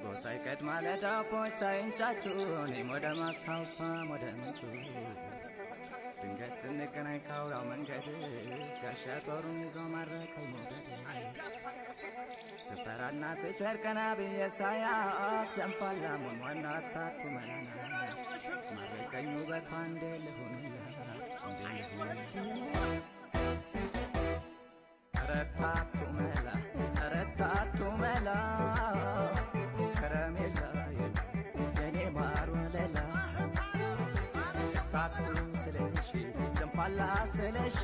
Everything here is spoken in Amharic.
ጎሳይ ቀድማ ለዳፎች ሳይንጫጩ እኔም ወደ ማሳውሷ ወደ ምንጩ ድንገት ስንገናኝ ካውራው መንገድ ጋሻ ጦሩን ይዞ ማረከኝ መውደድ ስፈራና ስቸር ቀና ብዬ ሳያት ዘንፋላ ሞንዋና አታቱ መናና ማረከኝ ውበቷ እንዴ ልሁንላ እንዴ ልሁንላ ረታቱ መላ ረታቱ መላ ከረሜላ የኔ ማር ወለላ ታቱ ስለሺ ዘንፋላ ስለሺ